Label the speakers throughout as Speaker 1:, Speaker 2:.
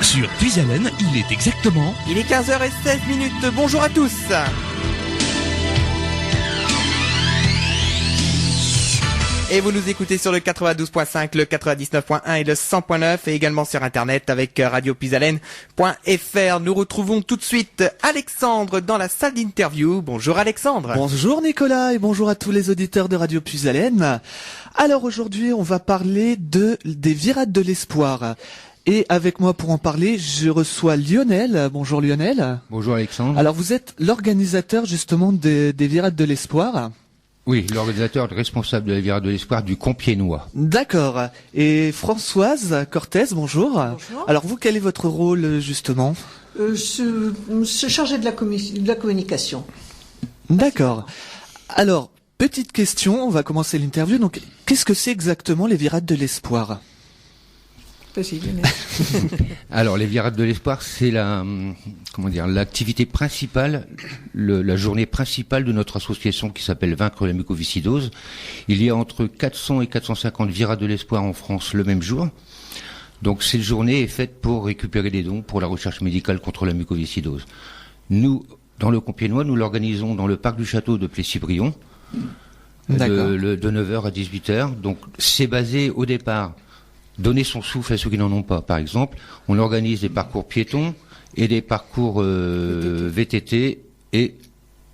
Speaker 1: Sur Puisalène, il est exactement...
Speaker 2: Il est 15h16. Bonjour à tous. Et vous nous écoutez sur le 92.5, le 99.1 et le 100.9 et également sur internet avec radiopuisalène.fr. Nous retrouvons tout de suite Alexandre dans la salle d'interview. Bonjour Alexandre.
Speaker 3: Bonjour Nicolas et bonjour à tous les auditeurs de Radio Puisalène. Alors aujourd'hui, on va parler des virades de l'espoir. Et avec moi pour en parler, je reçois Lionel. Bonjour Lionel.
Speaker 4: Bonjour Alexandre.
Speaker 3: Alors vous êtes l'organisateur justement des virades de l'espoir.
Speaker 4: Oui, l'organisateur responsable de la virade de l'espoir du Compiègnois.
Speaker 3: D'accord. Et Françoise Cortez, bonjour.
Speaker 5: Bonjour.
Speaker 3: Alors vous, quel est votre rôle justement?
Speaker 5: Se charger de la communication.
Speaker 3: D'accord. Alors, petite question, on va commencer l'interview. Donc, qu'est-ce que c'est exactement les virades de l'espoir?
Speaker 4: Alors, les virades de l'espoir, c'est l'activité principale, la journée principale de notre association qui s'appelle Vaincre la mucoviscidose. Il y a entre 400 et 450 virades de l'espoir en France le même jour. Donc, cette journée est faite pour récupérer des dons pour la recherche médicale contre la mucoviscidose. Nous, dans le Compiègnois, nous l'organisons dans le parc du château de Plessis-Brion, de 9h à 18h. Donc, c'est basé au départ donner son souffle à ceux qui n'en ont pas. Par exemple, on organise des parcours piétons et des parcours VTT et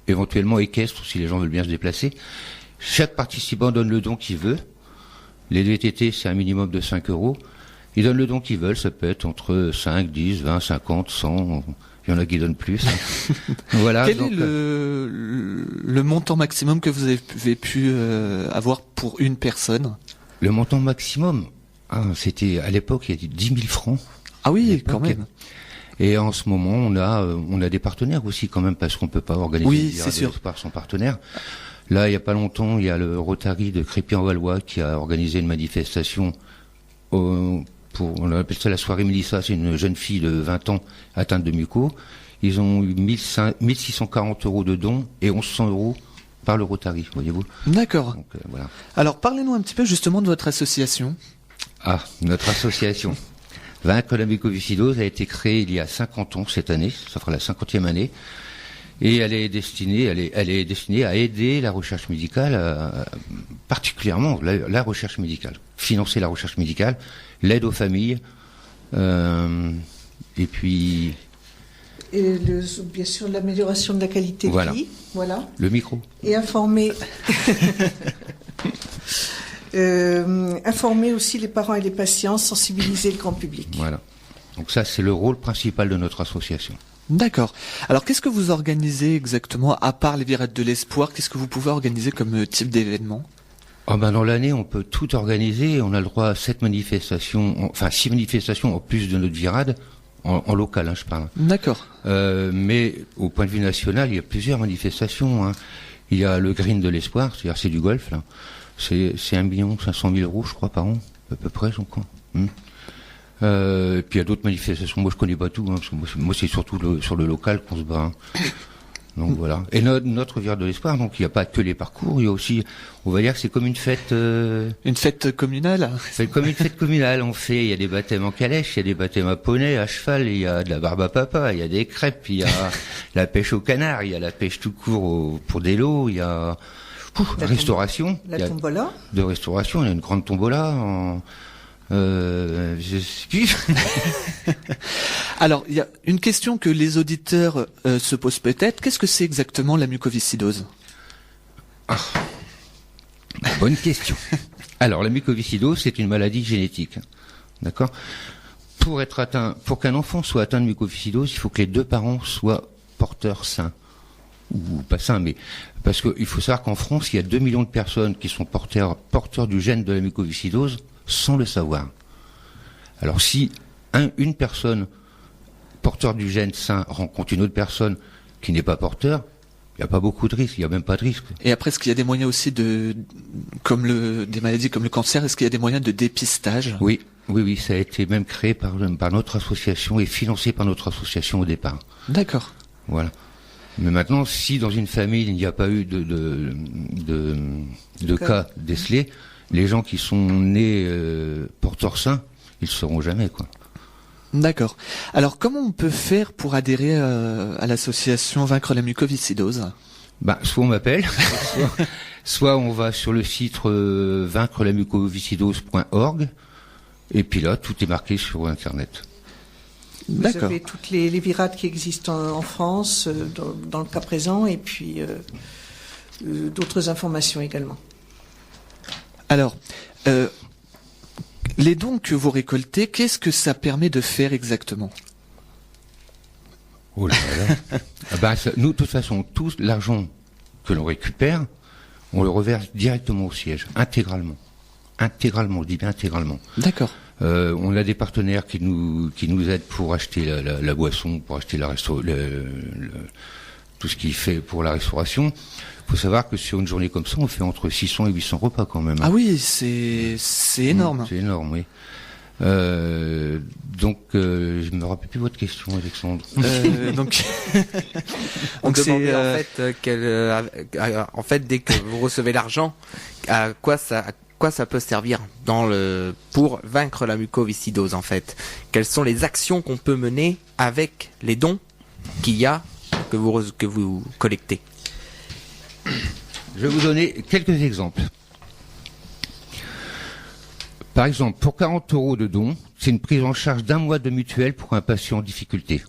Speaker 4: éventuellement équestres si les gens veulent bien se déplacer. Chaque participant donne le don qu'il veut. Les VTT, c'est un minimum de 5 €. Ils donnent le don qu'ils veulent. Ça peut être entre 5, 10, 20, 50, 100. Il y en a qui donnent plus. Voilà.
Speaker 3: Quel est le montant maximum que vous avez pu avoir pour une personne?
Speaker 4: Le montant maximum, c'était à l'époque, il y a 10 000 francs.
Speaker 3: Ah oui, quand même.
Speaker 4: Et en ce moment, on a des partenaires aussi quand même, parce qu'on peut pas organiser
Speaker 3: des virades de
Speaker 4: l'espoir sans partenaire. Là, il y a pas longtemps, il y a le Rotary de Crépy-en-Valois qui a organisé une manifestation on appelle ça la soirée Mélissa, c'est une jeune fille de 20 ans atteinte de muco. Ils ont eu 1640 € de dons et 1100 € par le Rotary, voyez-vous.
Speaker 3: D'accord.
Speaker 4: Donc, voilà.
Speaker 3: Alors, parlez-nous un petit peu justement de votre association.
Speaker 4: Notre association Vaincre la mucoviscidose a été créée il y a 50 ans cette année, ça fera la 50e année, et elle est destinée à aider la recherche médicale, particulièrement la recherche médicale, financer la recherche médicale, l'aide aux familles, et puis...
Speaker 5: Et bien sûr l'amélioration de la qualité de vie. Voilà.
Speaker 4: Le micro.
Speaker 5: Et informer... informer aussi les parents et les patients, sensibiliser le grand public.
Speaker 4: Voilà. Donc ça, c'est le rôle principal de notre association.
Speaker 3: D'accord. Alors, qu'est-ce que vous organisez exactement, à part les virades de l'espoir? Qu'est-ce que vous pouvez organiser comme type d'événement?
Speaker 4: Dans l'année, on peut tout organiser. On a le droit à 6 manifestations en plus de notre virade, en local, je parle.
Speaker 3: D'accord.
Speaker 4: Mais au point de vue national, il y a plusieurs manifestations. Il y a le Green de l'espoir, c'est-à-dire c'est du golf, là. C'est 1 500 000 € je crois, par an, à peu près, je crois. Et puis il y a d'autres manifestations, moi je connais pas tout, parce que moi c'est surtout sur le local qu'on se bat. Donc voilà. Et notre virade de l'espoir, donc il n'y a pas que les parcours, il y a aussi, on va dire que c'est comme une fête...
Speaker 3: Une fête communale.
Speaker 4: C'est comme une fête communale, il y a des baptêmes en calèche, il y a des baptêmes à poney, à cheval, il y a de la barbe à papa, il y a des crêpes, il y a la pêche au canard, il y a la pêche tout court pour des lots, il y a... restauration.
Speaker 5: La tombola.
Speaker 4: De restauration, il y a une grande tombola.
Speaker 3: Alors, il y a une question que les auditeurs se posent peut-être. Qu'est-ce que c'est exactement la mucoviscidose?
Speaker 4: Bonne question. Alors, la mucoviscidose, c'est une maladie génétique. D'accord? Pour qu'un enfant soit atteint de mucoviscidose, il faut que les 2 parents soient porteurs sains. Ou pas sains, mais parce qu'il faut savoir qu'en France, il y a 2 millions de personnes qui sont porteurs du gène de la mucoviscidose sans le savoir. Alors si une personne porteur du gène sain rencontre une autre personne qui n'est pas porteur, il n'y a pas beaucoup de risques, il n'y a même pas de risque.
Speaker 3: Et après, est-ce qu'il y a des moyens aussi des maladies comme le cancer, est-ce qu'il y a des moyens de dépistage?
Speaker 4: Oui, ça a été même créé par notre association et financé par notre association au départ.
Speaker 3: D'accord.
Speaker 4: Voilà. Mais maintenant, si dans une famille il n'y a pas eu de cas décelés, les gens qui sont nés porteurs sains, ils ne le sauront jamais, quoi.
Speaker 3: D'accord. Alors, comment on peut faire pour adhérer à l'association Vaincre la mucoviscidose ?
Speaker 4: Soit on m'appelle, soit on va sur le site vaincrelamucoviscidose.org, et puis là, tout est marqué sur Internet.
Speaker 5: Vous avez toutes les virades qui existent en France, dans le cas présent, et puis d'autres informations également.
Speaker 3: Alors, les dons que vous récoltez, qu'est-ce que ça permet de faire exactement ?
Speaker 4: Oh là là. Nous, de toute façon, tout l'argent que l'on récupère, on le reverse directement au siège, intégralement. Intégralement, je dis bien intégralement.
Speaker 3: D'accord.
Speaker 4: On a des partenaires qui nous aident pour acheter la boisson, pour acheter tout ce qui fait pour la restauration. Il faut savoir que sur une journée comme ça, on fait entre 600 et 800 repas quand même.
Speaker 3: Ah oui, c'est énorme.
Speaker 4: C'est énorme, oui. Donc, je me rappelle plus votre question, Alexandre.
Speaker 2: Donc, on demandait en fait, dès que vous recevez l'argent, à quoi ça peut servir pour vaincre la mucoviscidose en fait. Quelles sont les actions qu'on peut mener avec les dons que vous collectez?
Speaker 4: Je vais vous donner quelques exemples. Par exemple, pour 40 € de dons, c'est une prise en charge d'un mois de mutuelle pour un patient en difficulté.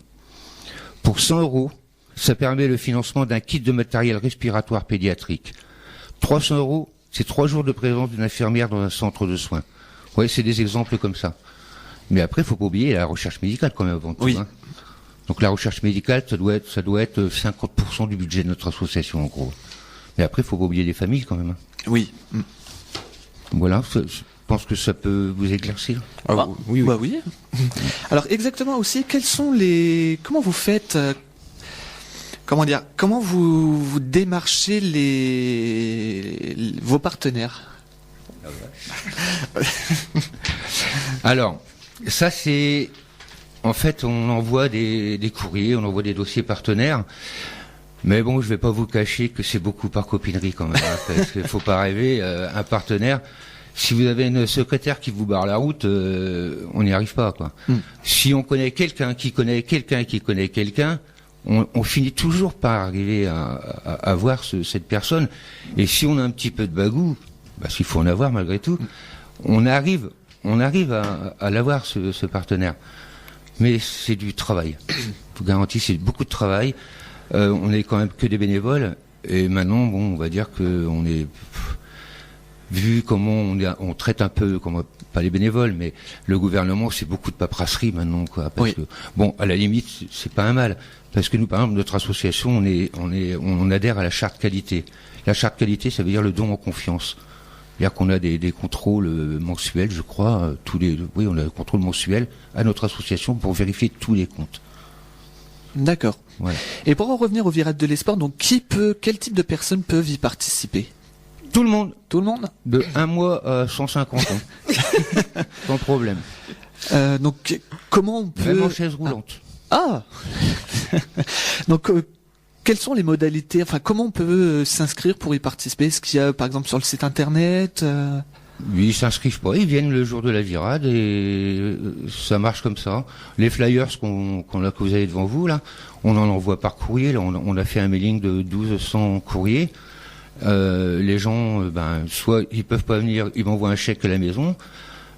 Speaker 4: Pour 100 €, ça permet le financement d'un kit de matériel respiratoire pédiatrique. 300 €, c'est 3 jours de présence d'une infirmière dans un centre de soins. Ouais, c'est des exemples comme ça. Mais après, il faut pas oublier la recherche médicale quand même avant tout.
Speaker 3: Oui.
Speaker 4: Hein. Donc la recherche médicale, ça doit être 50% du budget de notre association en gros. Mais après, il faut pas oublier les familles quand même. Hein.
Speaker 3: Oui.
Speaker 4: Voilà, je pense que ça peut vous éclaircir.
Speaker 3: Oui. Alors exactement aussi, comment vous faites, comment vous démarchez vos partenaires?
Speaker 4: Alors, ça c'est, en fait, on envoie des courriers, on envoie des dossiers partenaires. Mais bon, je vais pas vous cacher que c'est beaucoup par copinerie quand même, hein, parce qu'il faut pas rêver, un partenaire. Si vous avez une secrétaire qui vous barre la route, on n'y arrive pas, quoi. Si on connaît quelqu'un qui connaît quelqu'un qui connaît quelqu'un, on finit toujours par arriver à voir cette personne. Et si on a un petit peu de bagou, parce qu'il faut en avoir malgré tout, on arrive à l'avoir ce partenaire. Mais c'est du travail. Je vous garantis, c'est beaucoup de travail. On est quand même que des bénévoles. Et maintenant, bon, on va dire que on est vu comment on traite un peu, pas les bénévoles, mais le gouvernement, c'est beaucoup de paperasserie maintenant, quoi. Parce que, bon, à la limite, c'est pas un mal. Parce que nous, par exemple, notre association, on adhère à la charte qualité. La charte qualité, ça veut dire le don en confiance. C'est-à-dire qu'on a des contrôles mensuels, je crois, on a un contrôle mensuel à notre association pour vérifier tous les comptes.
Speaker 3: D'accord.
Speaker 4: Voilà.
Speaker 3: Et pour en revenir aux virades de l'espoir, donc quel type de personnes peuvent y participer?
Speaker 4: Tout le monde.
Speaker 3: Tout le monde?
Speaker 4: De 1 mois à 150 ans. Sans problème.
Speaker 3: Donc, comment on peut...
Speaker 4: Même en chaise roulante.
Speaker 3: Donc, quelles sont les modalités, enfin, comment on peut s'inscrire pour y participer? Est-ce qu'il y a, par exemple, sur le site internet
Speaker 4: Oui, ils s'inscrivent pas, ils viennent le jour de la virade et ça marche comme ça. Les flyers que vous avez devant vous, là, on en envoie par courrier. Là, on a fait un mailing de 1200 courriers. Les gens, soit ils peuvent pas venir, ils m'envoient un chèque à la maison,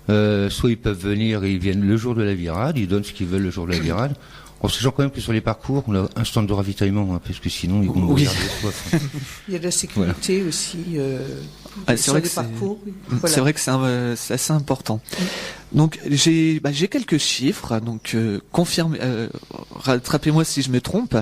Speaker 4: soit ils peuvent venir et ils viennent le jour de la virade, ils donnent ce qu'ils veulent le jour de la virade. En sachant quand même que sur les parcours, on a un stand de ravitaillement, hein, parce que sinon ils vont nous regarder soif. Hein.
Speaker 5: Il y a de la sécurité aussi
Speaker 3: sur les parcours. Voilà. C'est vrai que c'est assez important. Donc j'ai quelques chiffres, donc rattrapez-moi si je me trompe.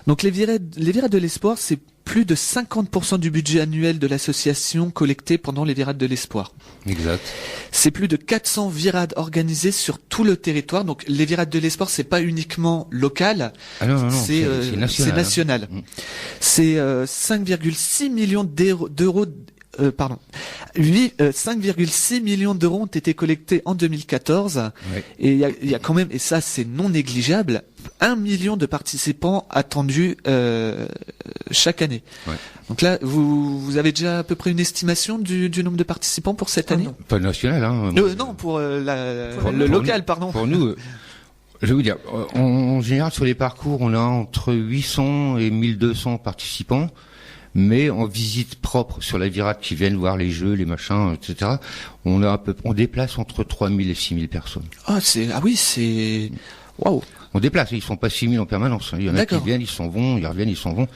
Speaker 3: Donc les virades de l'espoir, c'est plus de 50% du budget annuel de l'association collecté pendant les virades de l'espoir.
Speaker 4: Exact.
Speaker 3: C'est plus de 400 virades organisées sur tout le territoire. Donc les virades de l'espoir, c'est pas uniquement local.
Speaker 4: Ah non, c'est national.
Speaker 3: C'est national.
Speaker 4: Hein.
Speaker 3: C'est 5,6 millions d'euros. 5,6 millions d'euros ont été collectés en 2014. Ouais. Et il y a quand même, et ça c'est non négligeable, 1 million de participants attendus chaque année. Ouais. Donc là, vous avez déjà à peu près une estimation du nombre de participants pour cette année?
Speaker 4: Pas national, hein.
Speaker 3: Non, pour le local, pardon.
Speaker 4: Pour nous, Je vais vous dire, en général, sur les parcours, on a entre 800 et 1200 participants, mais en visite propre sur la virade qui viennent voir les jeux, les machins, etc., on déplace entre 3000 et 6000 personnes.
Speaker 3: C'est... Waouh.
Speaker 4: On déplace, ils sont pas 6000 en permanence. Il y en a qui viennent, ils s'en vont, ils reviennent, ils s'en vont.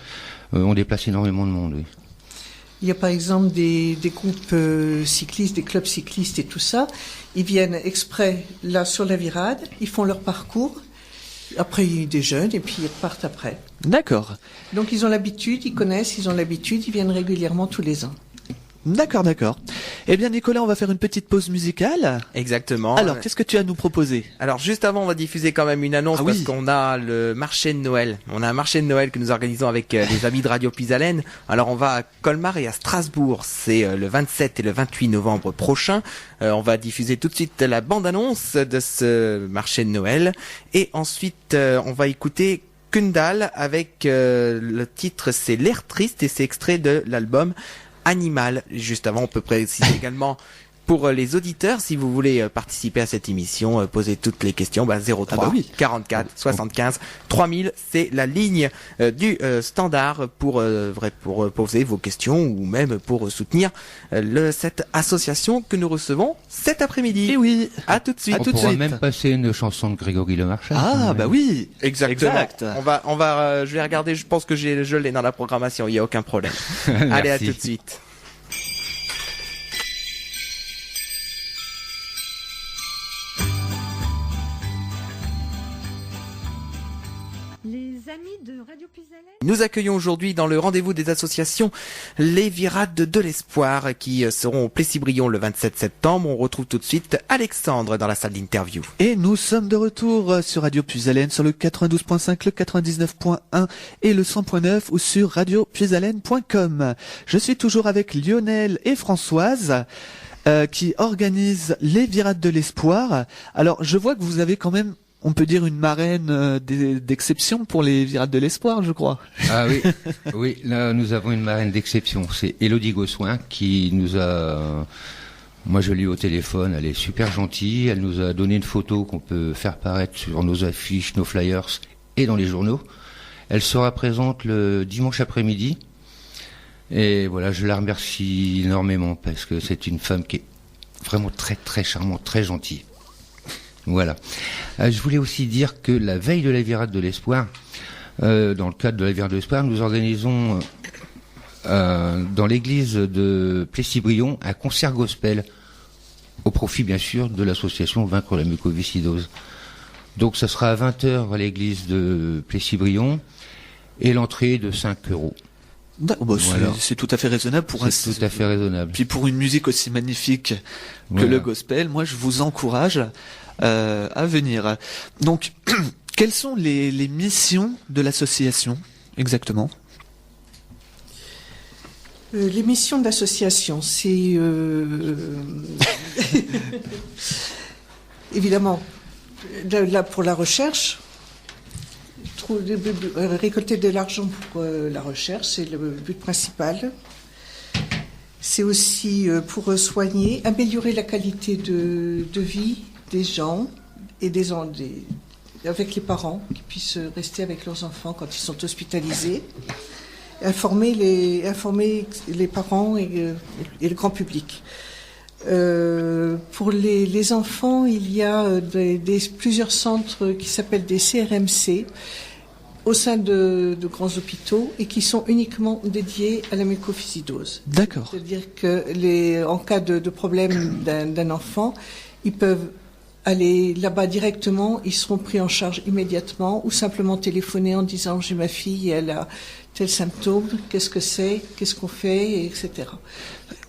Speaker 4: On déplace énormément de monde, oui.
Speaker 5: Il y a par exemple des groupes cyclistes, des clubs cyclistes et tout ça. Ils viennent exprès là sur la virade, ils font leur parcours, après ils déjeunent et puis ils repartent après.
Speaker 3: D'accord.
Speaker 5: Donc ils ont l'habitude, ils connaissent, ils viennent régulièrement tous les ans.
Speaker 3: D'accord. Eh bien Nicolas, on va faire une petite pause musicale.
Speaker 2: Exactement.
Speaker 3: Alors, qu'est-ce que tu as à nous proposer?
Speaker 2: Alors juste avant, on va diffuser quand même une annonce parce qu'on a le marché de Noël. On a un marché de Noël que nous organisons avec les amis de Radio Puisalène. Alors on va à Colmar et à Strasbourg. C'est le 27 et le 28 novembre prochain. On va diffuser tout de suite la bande-annonce de ce marché de Noël. Et ensuite, on va écouter Kundal avec le titre c'est L'air triste et c'est extrait de l'album Animal. Juste avant, on peut préciser également pour les auditeurs, si vous voulez participer à cette émission, poser toutes les questions, 03 44 75 3000, c'est la ligne du standard pour poser vos questions ou même pour soutenir cette association que nous recevons cet après-midi.
Speaker 3: Et oui,
Speaker 2: à tout de suite.
Speaker 4: On pourra même passer une chanson de Grégory Le Marchal.
Speaker 3: Oui,
Speaker 2: exactement.
Speaker 3: Exact.
Speaker 2: On va, je vais regarder. Je pense que je l'ai dans la programmation. Il y a aucun problème. Allez, à tout de suite. Nous accueillons aujourd'hui dans le rendez-vous des associations les Virades de l'Espoir qui seront au Plessis-Brion le 27 septembre. On retrouve tout de suite Alexandre dans la salle d'interview.
Speaker 3: Et nous sommes de retour sur Radio Puisalène sur le 92.5, le 99.1 et le 100.9 ou sur radiopuisalène.com. Je suis toujours avec Lionel et Françoise qui organisent les Virades de l'Espoir. Alors je vois que vous avez quand même, on peut dire, une marraine d'exception pour les Virades de l'Espoir, je crois.
Speaker 4: Ah oui, oui, là nous avons une marraine d'exception. C'est Élodie Gossoin qui nous a... Moi je l'ai eu au téléphone, elle est super gentille. Elle nous a donné une photo qu'on peut faire paraître sur nos affiches, nos flyers et dans les journaux. Elle sera présente le dimanche après-midi. Et voilà, je la remercie énormément parce que c'est une femme qui est vraiment très très charmante, très gentille. Voilà. Je voulais aussi dire que la veille de la Virade de l'Espoir, dans le cadre de la Virade de l'Espoir, nous organisons dans l'église de Plessis-Brion un concert gospel au profit bien sûr de l'association Vaincre la mucoviscidose. Donc ça sera à 20h à l'église de Plessis-Brion et l'entrée de 5 €.
Speaker 3: Voilà. C'est tout à fait raisonnable pour
Speaker 4: c'est tout à fait raisonnable.
Speaker 3: Puis pour une musique aussi magnifique que le gospel, moi je vous encourage à venir. Donc, quelles sont les missions de l'association exactement?
Speaker 5: Les missions de l'association, c'est évidemment là pour la recherche. Récolter de l'argent pour la recherche, c'est le but principal. C'est aussi pour soigner, améliorer la qualité de vie des gens et avec les parents qui puissent rester avec leurs enfants quand ils sont hospitalisés. Informer les parents et le grand public. Pour les enfants, il y a plusieurs centres qui s'appellent des CRMC au sein de grands hôpitaux et qui sont uniquement dédiés à la mucoviscidose.
Speaker 3: D'accord.
Speaker 5: C'est-à-dire que en cas de problème d'un enfant, ils peuvent aller là-bas directement, ils seront pris en charge immédiatement ou simplement téléphoner en disant j'ai ma fille, elle a tel symptôme, qu'est-ce que c'est, qu'est-ce qu'on fait, etc.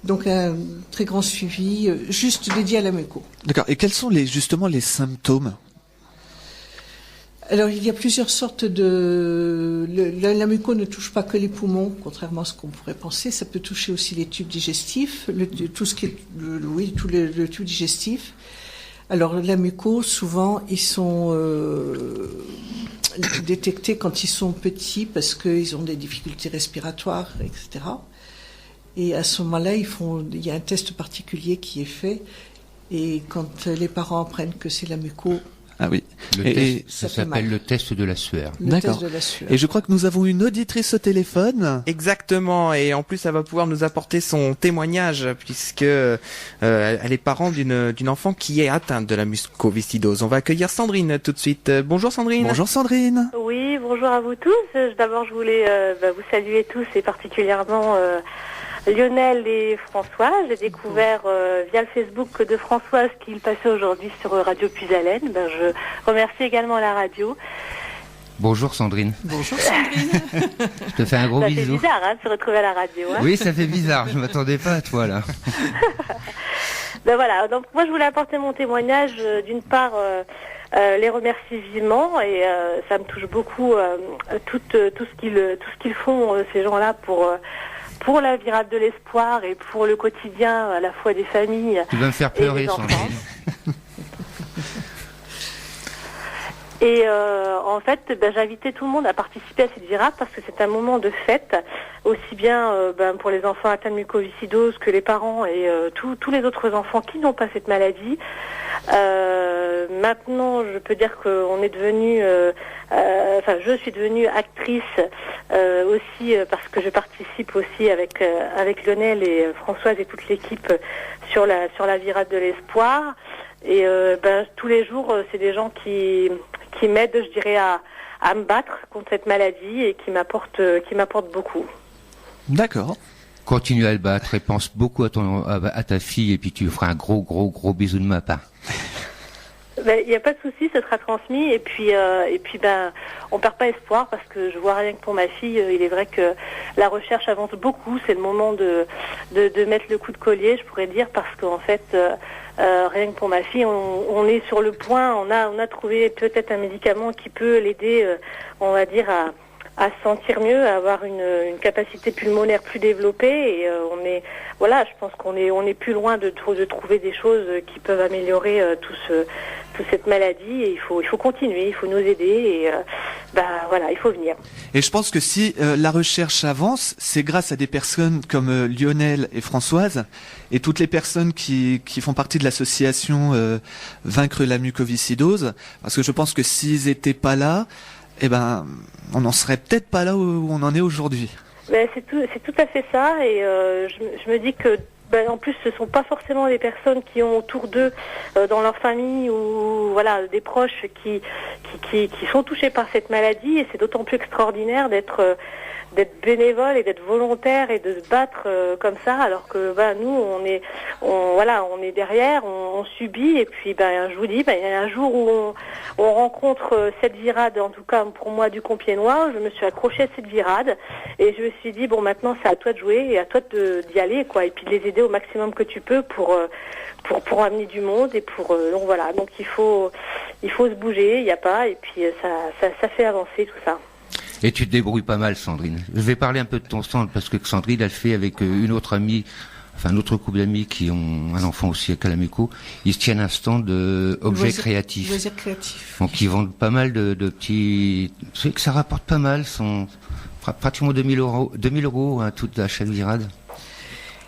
Speaker 5: Donc un très grand suivi, juste dédié à la muco.
Speaker 3: D'accord. Et quels sont justement les symptômes?
Speaker 5: Alors, il y a plusieurs sortes la muco ne touche pas que les poumons, contrairement à ce qu'on pourrait penser. Ça peut toucher aussi les tubes digestifs, tout ce qui est, le tube digestif. Alors, la muco, souvent, ils sont détectés quand ils sont petits parce qu'ils ont des difficultés respiratoires, etc. Et à ce moment-là, il y a un test particulier qui est fait. Et quand les parents apprennent que c'est la muco,
Speaker 3: Ah oui.
Speaker 4: Ça
Speaker 5: Ça fait
Speaker 4: s'appelle
Speaker 5: mal.
Speaker 4: le test de la sueur.
Speaker 5: Le
Speaker 3: D'accord.
Speaker 5: test de la sueur.
Speaker 3: Et je crois que nous avons une auditrice au téléphone.
Speaker 2: Exactement, et en plus elle va pouvoir nous apporter son témoignage puisque elle est parent d'une enfant qui est atteinte de la mucoviscidose. On va accueillir Sandrine tout de suite. Bonjour Sandrine.
Speaker 3: Bonjour Sandrine.
Speaker 6: Oui, bonjour à vous tous. D'abord, je voulais vous saluer tous et particulièrement Lionel et François. J'ai découvert via le Facebook de Françoise qu'il passait aujourd'hui sur Radio Puisalène. Je remercie également la radio.
Speaker 4: Bonjour Sandrine.
Speaker 5: Bonjour Sandrine.
Speaker 4: Je te fais un gros
Speaker 6: Ça fait
Speaker 4: bisou.
Speaker 6: bizarre de se retrouver à la radio. Hein.
Speaker 4: Oui, ça fait bizarre. Je m'attendais pas à toi là.
Speaker 6: Voilà, donc moi je voulais apporter mon témoignage, d'une part les remercier vivement et ça me touche beaucoup tout ce qu'ils font ces gens-là pour la virade de l'espoir et pour le quotidien à la fois des familles.
Speaker 4: Tu vas me faire
Speaker 6: et
Speaker 4: pleurer
Speaker 6: des enfants.
Speaker 4: Sandrine.
Speaker 6: Et en fait, j'invitais tout le monde à participer à cette virade parce que c'est un moment de fête, aussi bien pour les enfants atteints de mucoviscidose que les parents et tous les autres enfants qui n'ont pas cette maladie. Maintenant, je peux dire qu'on est devenu, je suis devenue actrice aussi parce que je participe aussi avec Lionel et Françoise et toute l'équipe sur la virade de l'espoir. Et tous les jours, c'est des gens qui m'aident, je dirais, à me battre contre cette maladie et qui m'apportent beaucoup.
Speaker 3: D'accord.
Speaker 4: Continue à le battre et pense beaucoup à ta fille et puis tu lui feras un gros bisou de ma part.
Speaker 6: Il n'y a pas de souci, ce sera transmis et puis on perd pas espoir parce que je vois rien que pour ma fille, il est vrai que la recherche avance beaucoup, c'est le moment de mettre le coup de collier, je pourrais dire, parce qu'en fait rien que pour ma fille, on est sur le point, on a trouvé peut-être un médicament qui peut l'aider, on va dire à se sentir mieux, à avoir une capacité pulmonaire plus développée et je pense qu'on est plus loin de trouver des choses qui peuvent améliorer toute cette maladie et il faut continuer, il faut nous aider et il faut venir.
Speaker 3: Et je pense que si la recherche avance, c'est grâce à des personnes comme Lionel et Françoise et toutes les personnes qui font partie de l'association Vaincre la mucoviscidose, parce que je pense que s'ils étaient pas là, on n'en serait peut-être pas là où on en est aujourd'hui.
Speaker 6: C'est tout à fait ça et je me dis que en plus ce sont pas forcément des personnes qui ont autour d'eux dans leur famille ou des proches qui sont touchés par cette maladie et c'est d'autant plus extraordinaire d'être bénévole et d'être volontaire et de se battre comme ça alors que nous on est derrière, on subit et puis je vous dis il y a un jour où on rencontre cette virade, en tout cas pour moi du Compiègnois, je me suis accrochée à cette virade et je me suis dit maintenant c'est à toi de jouer et à toi d'y aller quoi et puis de les aider au maximum que tu peux pour amener du monde et donc il faut se bouger, il n'y a pas et puis ça fait avancer tout ça.
Speaker 4: Et tu te débrouilles pas mal, Sandrine. Je vais parler un peu de ton stand parce que Sandrine, elle fait avec une autre amie, un autre couple d'amis qui ont un enfant aussi à Calamuco. Ils se tiennent un stand d'objets créatifs.
Speaker 5: Loisirs créatifs.
Speaker 4: Donc ils vendent pas mal de petits. C'est que ça rapporte pas mal, pratiquement 2000 euros toute à chaque virade.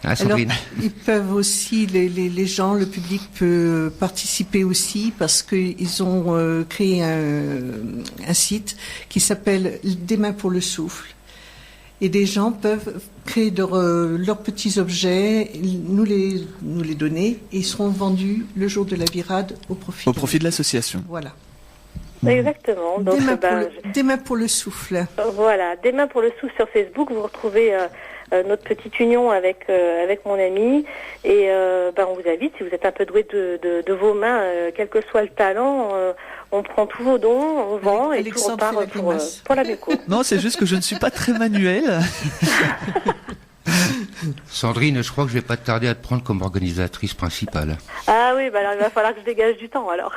Speaker 4: Ah,
Speaker 5: Alors,
Speaker 4: Sandrine.
Speaker 5: ils peuvent aussi, les gens, le public peut participer aussi parce qu'ils ont créé un site qui s'appelle Des mains pour le souffle. Et des gens peuvent créer leurs petits objets, nous les donner et ils seront vendus le jour de la virade au profit
Speaker 3: de l'association.
Speaker 5: Voilà.
Speaker 6: Exactement. Donc,
Speaker 5: des mains pour le souffle.
Speaker 6: Voilà, Des mains pour le souffle sur Facebook, vous retrouvez notre petite union avec mon ami et on vous invite, si vous êtes un peu doué de vos mains, quel que soit le talent, on prend tous vos dons, on vend et tout repart pour la muco.
Speaker 3: Non, c'est juste que je ne suis pas très manuel.
Speaker 4: Sandrine, je crois que je vais pas tarder à te prendre comme organisatrice principale.
Speaker 6: Ah oui, alors il va falloir que je dégage du temps alors.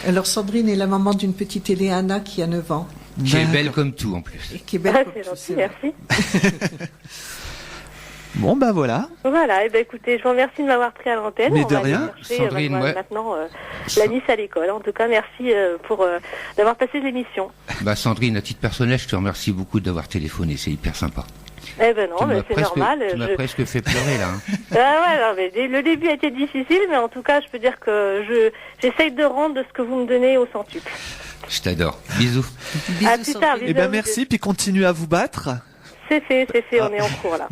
Speaker 5: Alors Sandrine est la maman d'une petite Eleana qui a 9 ans.
Speaker 4: Qui est belle comme tout en plus.
Speaker 5: Et qui est belle comme
Speaker 6: c'est
Speaker 5: tout,
Speaker 6: gentil, merci.
Speaker 3: Bon voilà.
Speaker 6: Voilà, écoutez, je vous remercie de m'avoir pris à l'antenne.
Speaker 3: Mais
Speaker 6: on
Speaker 3: de
Speaker 6: va aller
Speaker 3: rien.
Speaker 6: chercher,
Speaker 4: Sandrine,
Speaker 6: maintenant la Nice à l'école. En tout cas, merci d'avoir passé l'émission.
Speaker 4: Sandrine, à titre personnel, je te remercie beaucoup d'avoir téléphoné, c'est hyper sympa.
Speaker 6: Eh ben non,
Speaker 4: Tu
Speaker 6: mais
Speaker 4: m'as
Speaker 6: c'est
Speaker 4: presque-
Speaker 6: normal.
Speaker 4: Tu m'as presque fait pleurer là. Hein.
Speaker 6: Ah ouais, non, mais le début a été difficile, mais en tout cas, je peux dire que j'essaye de rendre de ce que vous me donnez au centuple.
Speaker 4: Je t'adore. Bisous.
Speaker 6: À plus tard,
Speaker 3: Eh
Speaker 6: bisous.
Speaker 3: ben merci, puis continuez à vous battre.
Speaker 6: C'est fait, on est en cours là.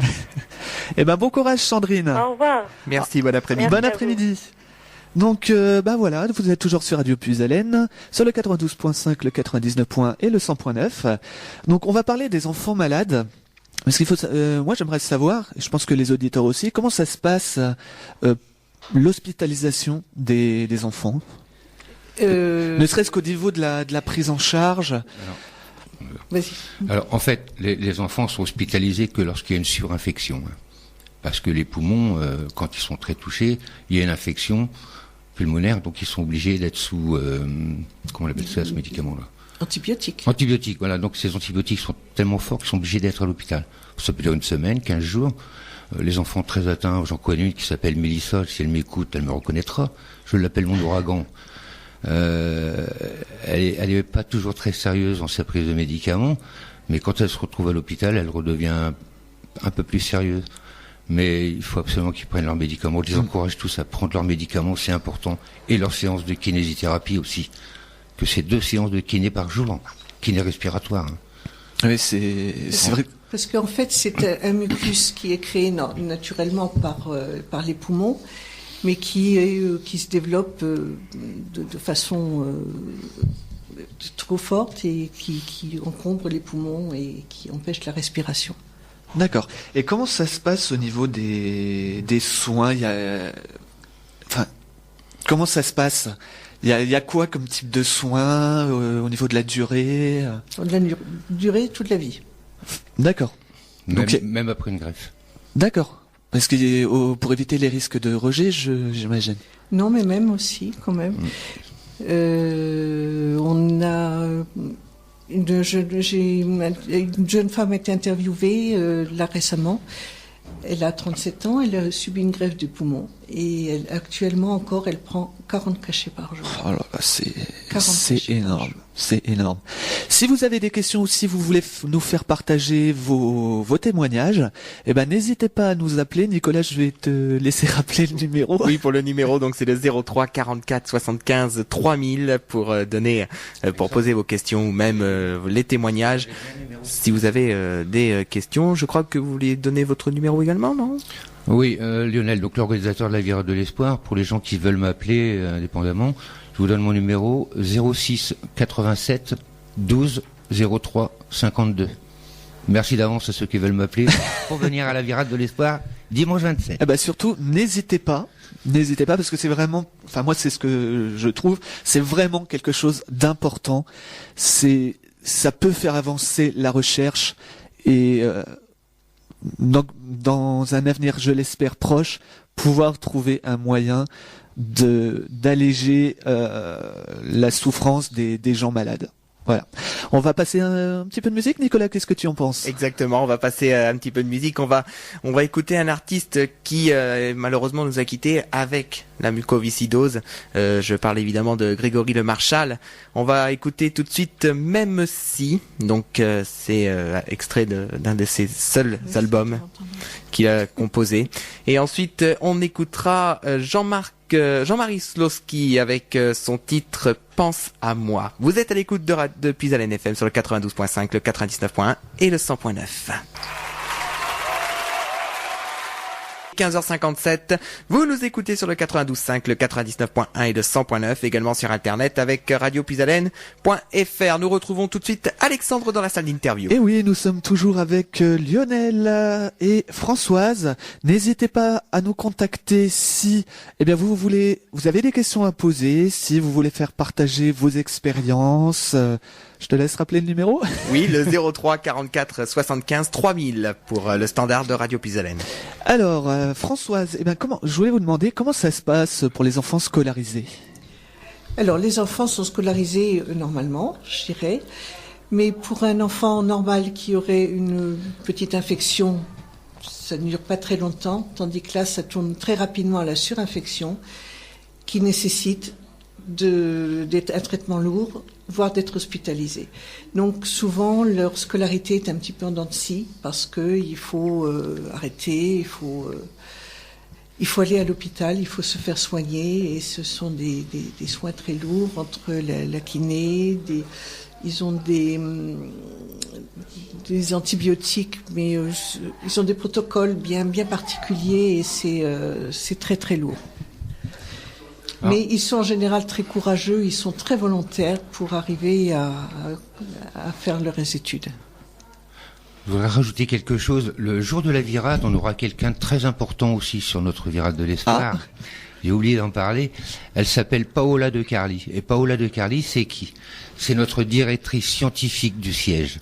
Speaker 3: Eh ben bon courage Sandrine.
Speaker 6: Au revoir.
Speaker 2: Merci, bon après-midi.
Speaker 6: Merci
Speaker 3: Bon
Speaker 6: à
Speaker 3: après-midi. Donc voilà, vous êtes toujours sur Radio Puisalène, sur le 92.5, le 99.1 et le 100.9. Donc on va parler des enfants malades. Parce qu'il faut, moi j'aimerais savoir, et je pense que les auditeurs aussi, comment ça se passe l'hospitalisation des enfants, ne serait-ce qu'au niveau de la prise en charge.
Speaker 5: Vas-y.
Speaker 4: Alors en fait, les enfants sont hospitalisés que lorsqu'il y a une surinfection. Hein. Parce que les poumons, quand ils sont très touchés, il y a une infection pulmonaire, donc ils sont obligés d'être sous, comment on appelle ça, ce médicament-là?
Speaker 5: Antibiotiques.
Speaker 4: Antibiotiques, voilà. Donc ces antibiotiques sont tellement forts qu'ils sont obligés d'être à l'hôpital. Ça peut durer une semaine, 15 jours. Les enfants très atteints, j'en connais une qui s'appelle Mélissa, si elle m'écoute, elle me reconnaîtra. Je l'appelle mon ouragan. Elle est pas toujours très sérieuse dans sa prise de médicaments, mais quand elle se retrouve à l'hôpital, elle redevient un peu plus sérieuse. Mais il faut absolument qu'ils prennent leurs médicaments. Je les encourage tous à prendre leurs médicaments, c'est important. Et leurs séances de kinésithérapie aussi. Que c'est 2 séances de kiné par jour. Kiné respiratoire. Hein.
Speaker 3: Oui, c'est vrai.
Speaker 5: Parce qu'en fait, c'est un mucus qui est créé naturellement par les poumons, mais qui se développe de façon trop forte et qui encombre les poumons et qui empêche la respiration.
Speaker 3: D'accord. Et comment ça se passe au niveau des soins? Comment ça se passe? Il y a quoi comme type de soins au niveau de la durée?
Speaker 5: De la durée toute la vie.
Speaker 3: D'accord.
Speaker 4: Même après une greffe.
Speaker 3: D'accord. Parce que pour éviter les risques de rejet, j'imagine.
Speaker 5: Non, mais même aussi, quand même. On a une jeune femme a été interviewée là récemment. Elle a 37 ans, elle a subi une greffe du poumon et actuellement encore, elle prend 40 cachets par jour.
Speaker 3: Oh là là, c'est énorme, c'est énorme. Si vous avez des questions ou si vous voulez nous faire partager vos témoignages, eh ben n'hésitez pas à nous appeler. Nicolas, je vais te laisser rappeler le numéro.
Speaker 2: Oui, pour le numéro, donc c'est le 03 44 75 3000 pour pour poser vos questions ou même les témoignages. Si vous avez des questions, je crois que vous voulez donner votre numéro également, non?
Speaker 4: Oui, Lionel, donc l'organisateur de la Virade de l'Espoir, pour les gens qui veulent m'appeler indépendamment, je vous donne mon numéro 06 87 12 03 52. Merci d'avance à ceux qui veulent m'appeler pour venir à la Virade de l'Espoir dimanche 27.
Speaker 3: Eh ben surtout, n'hésitez pas parce que c'est vraiment, enfin moi c'est ce que je trouve, c'est vraiment quelque chose d'important. Ça peut faire avancer la recherche et dans un avenir, je l'espère proche, pouvoir trouver un moyen d'alléger la souffrance des gens malades. Voilà. On va passer un petit peu de musique, Nicolas, qu'est-ce que tu en penses?
Speaker 2: Exactement, on va passer un petit peu de musique. On va écouter un artiste qui malheureusement nous a quittés avec la mucoviscidose. Je parle évidemment de Grégory Le Marchal. On va écouter tout de suite Même si. Donc c'est extrait d'un de ses seuls albums qu'il a composé. Et ensuite on écoutera Jean-Marie Slowski avec son titre Pense à moi. Vous êtes à l'écoute de Puisalène FM sur le 92.5, le 99.1 et le 100.9. 15h57, vous nous écoutez sur le 92.5, le 99.1 et le 100.9, également sur internet avec radiopuisalène.fr. Nous retrouvons tout de suite Alexandre dans la salle d'interview.
Speaker 3: Et oui, nous sommes toujours avec Lionel et Françoise. N'hésitez pas à nous contacter si, vous avez des questions à poser, si vous voulez faire partager vos expériences. Je te laisse rappeler le numéro.
Speaker 2: Oui, le 03 44 75 3000 pour le standard de Radio Puisalène.
Speaker 3: Alors, Françoise, je voulais vous demander comment ça se passe pour les enfants scolarisés.
Speaker 5: Alors, les enfants sont scolarisés normalement, je dirais. Mais pour un enfant normal qui aurait une petite infection, ça ne dure pas très longtemps, tandis que là, ça tourne très rapidement à la surinfection, qui nécessite d'être un traitement lourd, voire d'être hospitalisés. Donc souvent leur scolarité est un petit peu en dents de scie parce que il faut arrêter, il faut aller à l'hôpital, il faut se faire soigner et ce sont des soins très lourds entre la kiné, ils ont des antibiotiques, mais ils ont des protocoles bien particuliers et c'est très très lourd.
Speaker 4: Ah.
Speaker 5: Mais ils sont en général très courageux, ils sont très volontaires pour arriver à faire leurs études.
Speaker 4: Je voudrais rajouter quelque chose. Le jour de la virade, on aura quelqu'un de très important aussi sur notre virade de l'espoir. J'ai oublié d'en parler. Elle s'appelle Paola De Carli. Et Paola De Carli, c'est qui? C'est notre directrice scientifique du siège.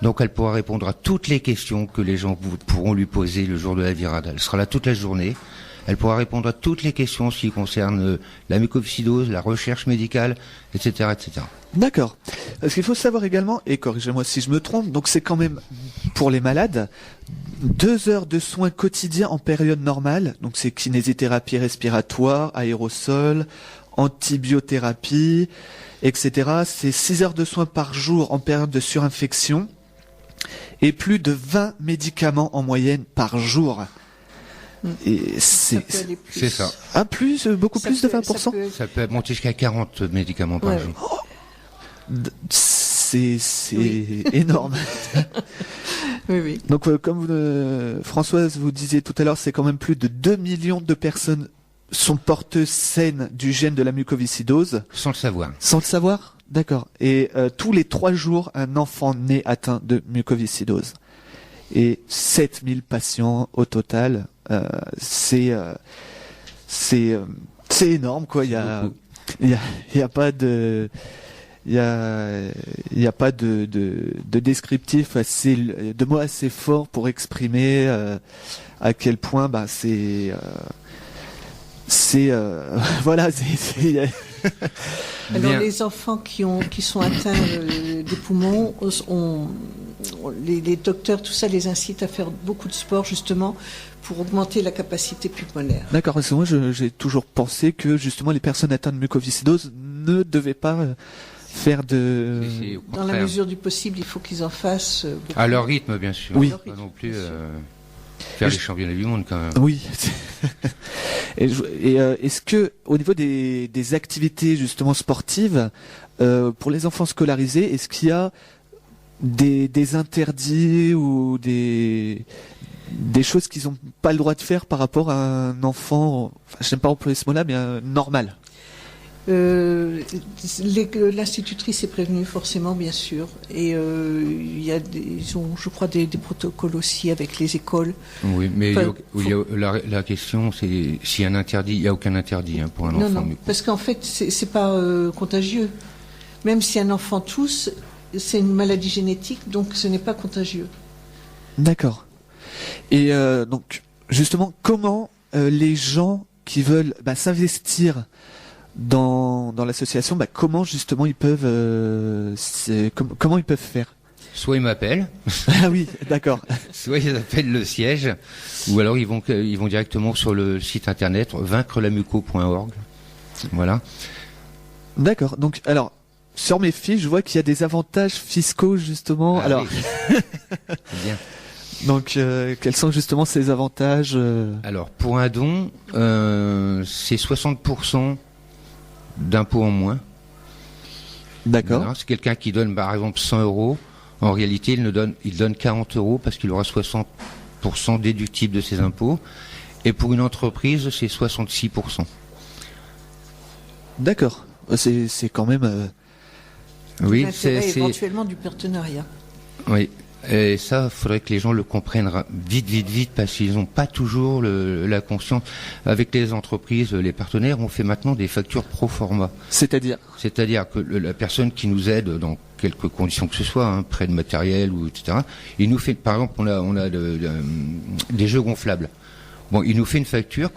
Speaker 4: Donc elle pourra répondre à toutes les questions que les gens pourront lui poser le jour de la virade. Elle sera là toute la journée. Elle pourra répondre à toutes les questions qui concernent la mucoviscidose, la recherche médicale, etc., etc.
Speaker 3: D'accord. Parce qu'il faut savoir également, et corrigez-moi si je me trompe, donc c'est quand même, pour les malades, 2 heures de soins quotidiens en période normale. Donc c'est kinésithérapie respiratoire, aérosol, antibiothérapie, etc. C'est 6 heures de soins par jour en période de surinfection et plus de 20 médicaments en moyenne par jour. Et c'est
Speaker 4: ça.
Speaker 3: Ah, beaucoup plus de 20%.
Speaker 4: Ça peut monter jusqu'à 40 médicaments par jour.
Speaker 3: C'est énorme.
Speaker 5: Oui.
Speaker 3: Donc, comme Françoise vous disiez tout à l'heure, c'est quand même plus de 2 millions de personnes sont porteuses saines du gène de la mucoviscidose.
Speaker 4: Sans le savoir.
Speaker 3: Sans le savoir? D'accord. Et tous les 3 jours, un enfant naît atteint de mucoviscidose. Et 7000 patients au total. C'est énorme, quoi. Il y a pas de descriptif de mots assez forts pour exprimer à quel point voilà,
Speaker 5: Alors les enfants qui sont atteints des poumons, les docteurs, tout ça les incite à faire beaucoup de sport justement pour augmenter la capacité pulmonaire.
Speaker 3: D'accord, parce que moi j'ai toujours pensé que justement les personnes atteintes de mucoviscidose ne devaient pas faire de...
Speaker 5: Dans la mesure du possible, il faut qu'ils en fassent beaucoup.
Speaker 4: À leur rythme, bien sûr.
Speaker 3: Oui.
Speaker 4: Pas non plus faire les championnats du monde quand même.
Speaker 3: Oui. Et est-ce que au niveau des activités justement sportives pour les enfants scolarisés, est-ce qu'il y a des interdits ou des choses qu'ils n'ont pas le droit de faire par rapport à un enfant, enfin, je n'aime pas employer ce mot-là, mais normal?
Speaker 5: L'institutrice est prévenue forcément, bien sûr, et ils ont, je crois, des protocoles aussi avec les écoles.
Speaker 4: Oui, mais la question, c'est s'il y a un interdit. Il n'y a aucun interdit pour un enfant.
Speaker 5: Non, parce qu'en fait, c'est pas contagieux. Même si un enfant tousse, c'est une maladie génétique, donc ce n'est pas contagieux.
Speaker 3: D'accord. Et donc, justement, comment les gens qui veulent s'investir dans l'association, comment justement ils peuvent comment ils peuvent faire?
Speaker 4: Soit ils m'appellent.
Speaker 3: Ah oui, d'accord.
Speaker 4: Soit ils appellent le siège, ou alors ils vont directement sur le site internet vaincrelamuco.org. Voilà.
Speaker 3: D'accord. Donc alors sur mes fiches, je vois qu'il y a des avantages fiscaux justement. Alors
Speaker 4: oui. Bien.
Speaker 3: Donc quels sont justement ces avantages
Speaker 4: Alors pour un don, c'est 60% d'impôts en moins.
Speaker 3: D'accord.
Speaker 4: Voilà. C'est quelqu'un qui donne par exemple 100 €. En réalité, il donne 40 € parce qu'il aura 60% déductible de ses impôts. Et pour une entreprise, c'est 66%.
Speaker 3: D'accord. C'est quand même...
Speaker 5: Oui, c'est éventuellement du partenariat.
Speaker 4: Oui. Et ça, il faudrait que les gens le comprennent vite, parce qu'ils n'ont pas toujours la conscience. Avec les entreprises, les partenaires, on fait maintenant des factures pro forma.
Speaker 3: C'est-à-dire
Speaker 4: que la personne qui nous aide dans quelques conditions que ce soit, prêt de matériel ou etc. Il nous fait, par exemple, on a des jeux gonflables. Bon, il nous fait une facture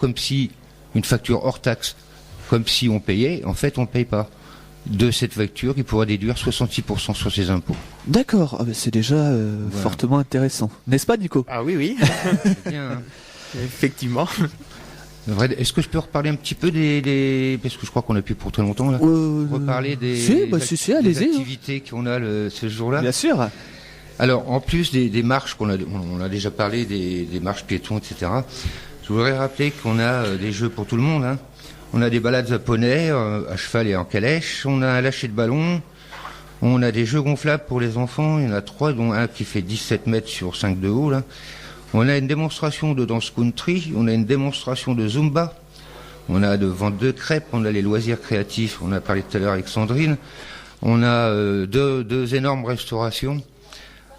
Speaker 4: une facture hors taxe, comme si on payait. En fait, on ne paye pas. De cette facture, il pourra déduire 66% sur ses impôts.
Speaker 3: D'accord, c'est déjà fortement intéressant. N'est-ce pas, Nico?
Speaker 2: Ah oui.
Speaker 4: C'est bien,
Speaker 2: Effectivement.
Speaker 4: Est-ce que je peux reparler un petit peu des... Parce que je crois qu'on a pu pour très longtemps, là. Reparler des
Speaker 3: allez-y,
Speaker 4: activités qu'on a ce jour-là.
Speaker 3: Bien sûr.
Speaker 4: Alors, en plus des marches on a déjà parlé, des marches piétons, etc. Je voudrais rappeler qu'on a des jeux pour tout le monde, hein. On a des balades à poney, à cheval et en calèche. On a un lâcher de ballon. On a des jeux gonflables pour les enfants. Il y en a 3, dont un qui fait 17 mètres sur 5 de haut, là. On a une démonstration de danse country. On a une démonstration de zumba. On a de vente de crêpes. On a les loisirs créatifs. On a parlé tout à l'heure avec Sandrine. On a deux énormes restaurations.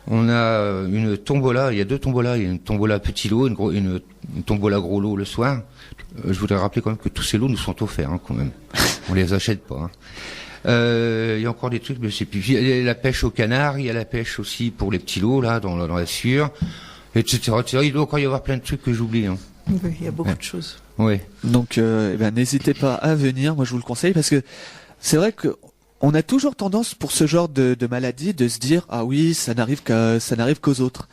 Speaker 4: On a une tombola. Il y a 2 tombolas. Il y a une tombola petit lot, une tombola gros lot le soir. Je voudrais rappeler quand même que tous ces lots nous sont offerts, hein, quand même. On les achète pas, hein. Il y a encore des trucs, mais c'est plus. Il y a la pêche au canard, il y a la pêche aussi pour les petits lots, là, dans la sûre, etc., etc. Il doit encore y avoir plein de trucs que j'oublie, hein.
Speaker 5: Oui, il y a beaucoup de choses.
Speaker 4: Oui.
Speaker 3: Donc, n'hésitez pas à venir. Moi, je vous le conseille parce que c'est vrai que on a toujours tendance pour ce genre de maladie de se dire ah oui, ça n'arrive qu'aux autres.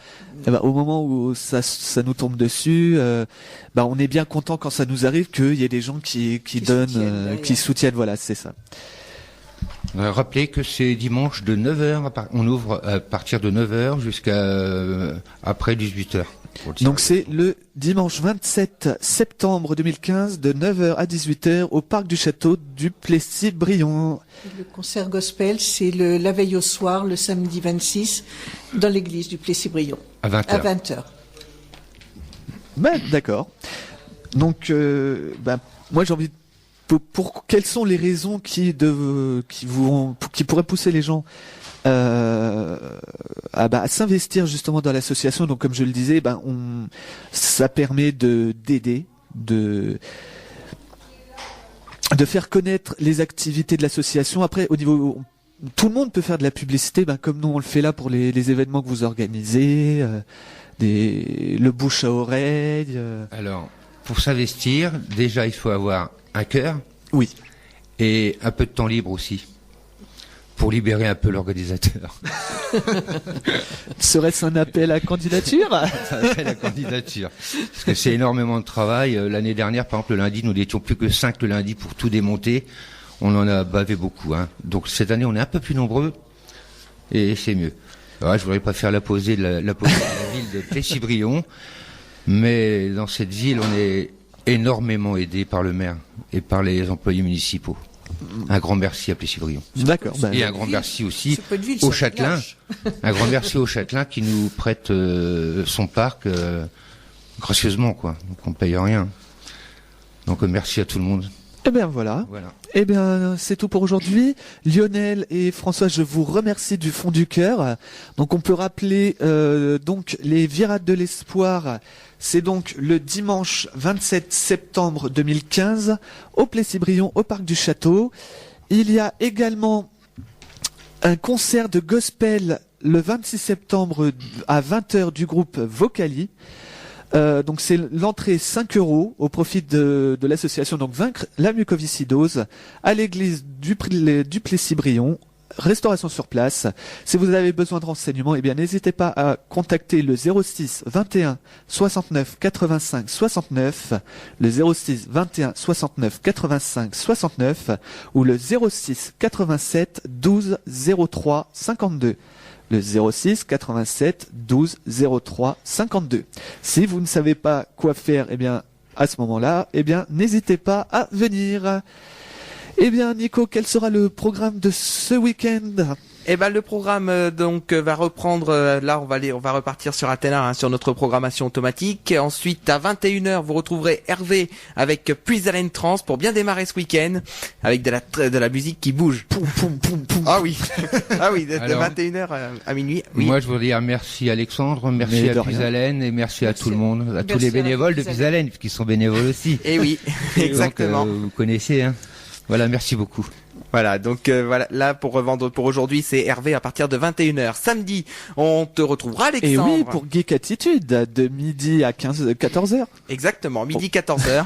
Speaker 3: Au moment où ça nous tombe dessus, on est bien content quand ça nous arrive qu'il y ait des gens qui donnent, qui soutiennent. Voilà, c'est ça.
Speaker 4: Rappelez que c'est dimanche de 9h, on ouvre à partir de 9h jusqu'à après 18h.
Speaker 3: Donc c'est le dimanche 27 septembre 2015 de 9h à 18h au parc du château du Plessis-Brion.
Speaker 5: Le concert gospel, c'est la veille au soir, le samedi 26, dans l'église du Plessis-Brion.
Speaker 4: À 20h.
Speaker 5: À 20h.
Speaker 3: D'accord. Donc, moi j'ai envie de... quelles sont les raisons qui pourraient pousser les gens à s'investir justement dans l'association? Donc comme je le disais, ça permet d'aider, de faire connaître les activités de l'association. Après, au niveau, tout le monde peut faire de la publicité, comme nous on le fait là pour les événements que vous organisez, le bouche à oreille.
Speaker 4: Alors, pour s'investir, déjà il faut avoir un cœur.
Speaker 3: Oui.
Speaker 4: Et un peu de temps libre aussi, pour libérer un peu l'organisateur.
Speaker 3: Serait-ce un appel à candidature?
Speaker 4: Un appel à candidature. Parce que c'est énormément de travail. L'année dernière, par exemple, le lundi, nous n'étions plus que 5 le lundi pour tout démonter. On en a bavé beaucoup, hein. Donc cette année, on est un peu plus nombreux et c'est mieux. Alors, je voudrais pas faire la posée de la ville de Plessis-Brion, mais dans cette ville, on est énormément aidé par le maire et par les employés municipaux. Un grand merci à Plessis-Brion.
Speaker 3: D'accord.
Speaker 4: Et un grand merci aussi au Châtelain. Un grand merci au Châtelain qui nous prête son parc gracieusement, quoi. Donc on paye rien. Donc merci à tout le monde.
Speaker 3: Eh bien voilà. Eh bien c'est tout pour aujourd'hui. Lionel et François, je vous remercie du fond du cœur. Donc on peut rappeler donc les Virades de l'Espoir. C'est donc le dimanche 27 septembre 2015 au Plessis-Brion, au parc du Château. Il y a également un concert de gospel le 26 septembre à 20h du groupe Vocali. Donc c'est l'entrée 5 € au profit de l'association donc Vaincre la mucoviscidose à l'église du Plessis-Brion. Restauration sur place. Si vous avez besoin de renseignements, eh bien n'hésitez pas à contacter le 06 21 69 85 69, le 06 21 69 85 69 ou le 06 87 12 03 52. Le 06 87 12 03 52. Si vous ne savez pas quoi faire, eh bien à ce moment-là, eh bien n'hésitez pas à venir. Eh bien, Nico, quel sera le programme de ce week-end?
Speaker 2: Eh ben le programme va reprendre. Là, on va repartir sur Athéna, sur notre programmation automatique. Ensuite, à 21h, vous retrouverez Hervé avec Puisalène Trans pour bien démarrer ce week-end avec de la musique qui bouge. Poum, poum, poum, poum. Ah oui, de 21h à minuit. Oui.
Speaker 4: Moi, je voudrais dire merci Alexandre, merci à Puisalène et merci à tout le monde, à tous les bénévoles de Puisalène, puisqu'ils sont bénévoles aussi.
Speaker 2: Et oui, exactement.
Speaker 4: Donc, vous connaissez, hein. Voilà, merci beaucoup.
Speaker 2: Voilà, donc voilà, là pour revendre pour aujourd'hui, c'est Hervé à partir de 21h. Samedi, on te retrouvera Alexandre.
Speaker 3: Et oui, pour Geek Attitude, de midi à 14h.
Speaker 2: Exactement, midi 14h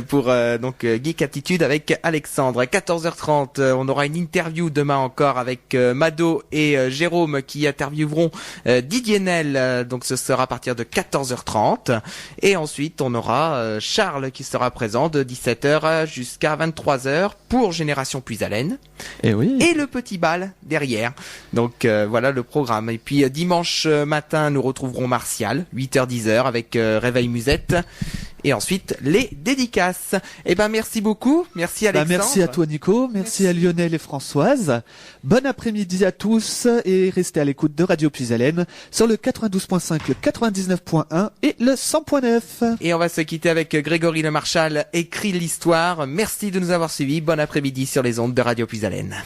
Speaker 2: pour donc Geek Attitude avec Alexandre. À 14h30, on aura une interview demain encore avec Mado et Jérôme qui intervieweront Didier Nel, donc ce sera à partir de 14h30. Et ensuite, on aura Charles qui sera présent de 17h jusqu'à 23h pour Génération Puisalène.
Speaker 3: Et oui.
Speaker 2: Et le petit bal derrière. Donc voilà le programme. Et puis dimanche matin, nous retrouverons Martial, 8h-10h avec Réveil Musette. Et ensuite, les dédicaces. Eh ben, merci beaucoup. Merci Alexandre.
Speaker 3: Merci à toi Nico. Merci à Lionel et Françoise. Bon après-midi à tous et restez à l'écoute de Radio Puisalène sur le 92.5, le 99.1 et le 100.9.
Speaker 2: Et on va se quitter avec Grégory Le Marchal, écrit l'histoire. Merci de nous avoir suivis. Bon après-midi sur les ondes de Radio Puisalène.